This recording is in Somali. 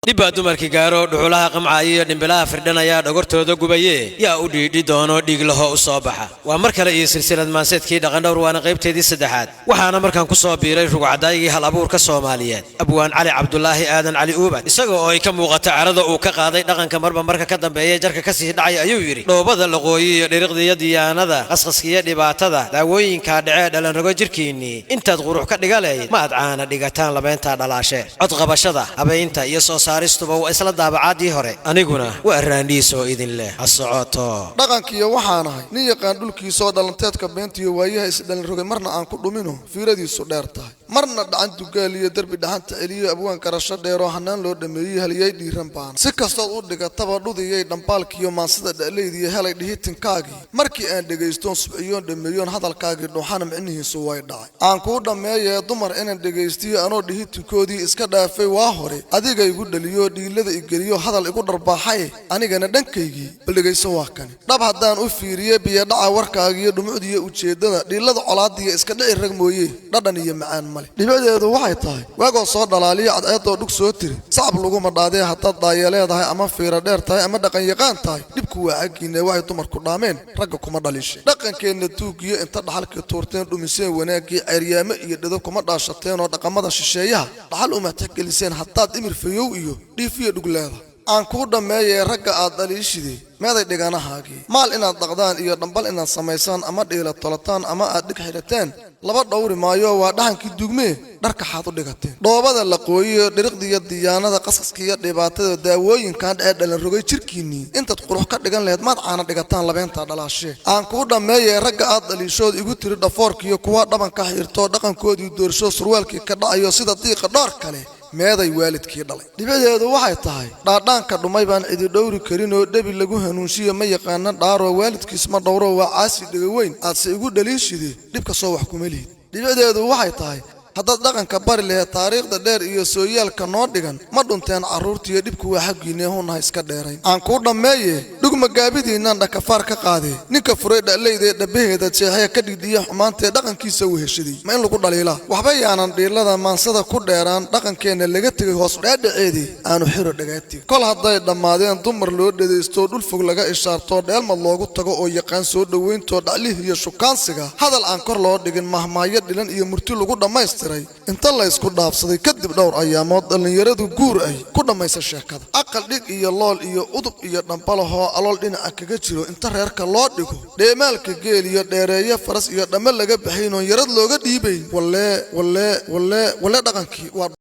dibba dumarkii gaaro dhuxulaha qamca iyo dhimbilaha firdhanaya dhogortooda gubaye yaa u dhiidhi doono dhiig laho u soo baxa waa mar kale iyo silsilad maanseedkii dhaqan dhowr waana qaybteedii saddexaad waxaana markaan ku soo biiray rugcadaygii hal abuurka Soomaaliyeed abwaan cali cabdullaahi aadan cali uubad isagoo oo ay ka muuqato carada uu ka qaaday dhaqanka marka ka dambeeyay jarka ka sii dhacay ayuu yiri dhoobada laqooyi iyo dhiriqdiya diyaanada qasqaskiya dhibaatada daawooyinka dhacay dhalan rogo jirkiini intaad qurux ka dhigaleey ma ad caana dhigataan labeenta dhalaashe cod qabashada habeynta iyo soo saaristuba waa isla daabacaadii hore aniguna waa raandhiisoo idin leh asocoto dhaqankiyo waxaanahay nin yaqaan dhulkiisoo dhalanteedka beentiyo waayaha isdhalin rogay marna aan ku dhumino fiiradiisu dheer tahay marna dhacan dugaal iyo darbi dhaxanta celiyo abwaan karasho dheeroo hanaan loo dhameeyay haliyay dhiiran baan si kastood u dhigataba dhudiyay dhambaalkiyo maansida dhaleediyo helay dhihitinkaagii markii aan dhageystoon subciyoon dhameeyoon hadalkaagii dhuuxana micnihiisu way dhacay aan kuu dhameeyay dumar inaan dhageystiyo anoo dhihitinkoodii iska dhaafay waa hore adiga igu dhaliyo dhiilada igeliyo hadal igu dharbaaxay anigana dhankaygii bal dhageyso waa kani dhab haddaan u fiiriyo biyo dhaca warkaagiyo dhumucdiyo ujeedada dhiilada colaadiyo iska dhici rag mooye dhadhan iyo macaan dhibadeedu waxay tahay waagoo soo dhalaaliyo cadceedoo dhug soo tiri sacab laguma dhaadee haddaad daaya leedahay ama fiira dheer tahay ama dhaqan yaqaan tahay dhibku waa xaggiinna waxay dumarku dhaameen ragga kuma dhalishay dhaqankeenna tuugiyo inta dhaxalkii tuurteen dhumiseen wanaaggii ceeryaamo iyo dhido kuma dhaashateen oo dhaqamada shisheeyaha dhaxal uma tixgeliseen haddaad imir fayow iyo dhiifiyo dhug leedahay aan kuu dhammeeyay ragga aad dhaliishidey meeday dhiganahaagii maal inaad dhaqdaan iyo dhambal inaad samaysaan ama dhiila tolataan ama aad dhig xidhateen laba dhowri maayo waa dhaxankii dugmee dharka xaad u dhigateen dhoobada laqooyiyo dhiriqdiyo diyaanada qasqaskiyo dhibaatada daawooyinkan dhee dhalan rogay jirkiinii intaad qurux ka dhigan laheyd maad caana dhigataan labeenta dhalaashee aan kuu dhammeeyay ragga aad dhaliishood igu tiri dhafoorkiyo kuwa dhabanka xirtoo dhaqankoodii doorsho surwaalkii ka dhacayo sida diiqa dhoor kale meeday waalidkii dhalay dhibadeedu waxay tahay dhaadhaanka dhumay baan cidi dhowri karin oo dhabi lagu hanuunshiyo ma yaqaana dhaaroo waalidkiis ma dhowro waa caasi dhigaweyn aadse igu dhaliishidee dhibka soo wax kuma lihid dhibadeedu waxay tahay haddaad dhaqanka bari laheed taariikhda dheer iyo sooyaalka noo dhigan ma dhunteen carruurtiiyo dhibku waa xaggiinee hunaha iska dheerayn aan kuu dhammeeye dhugma gaabidiinaan dhakafaar ka qaadee ninka furay dha'laydee dhabaheeda jeexee ka dhigdhiya xumaantee dhaqankiisa uu heshaday ma in lagu dhaliilaa waxba yaanan dhiilada maansada ku dheeraan dhaqankeenna laga tegay hoos dhaadhaceedii aanu xiro dhagaatiga kol hadday dhammaadeen dumar loo dhadaystoo dhul fog laga ishaartoo dheelmad loogu tago oo yaqaan soo dhowayntoo dhaclih iyo shukaansiga hadal aan kor loo dhigin mahmaayo dhilan iyo murti lagu dhammaysta inta la isku dhaafsaday kadib dhowr ayaamood dhallinyaradu guur ay ku dhammaysa sheekada aqal dhig iyo lool iyo udub iyo dhambalahoo alool dhinaca kaga jiro inta reerka loo dhigo dheemaalka geel iyo dheereeyo faras iyo dhamme laga baxaynoon yarad looga dhiibayn walle dhaqankii waa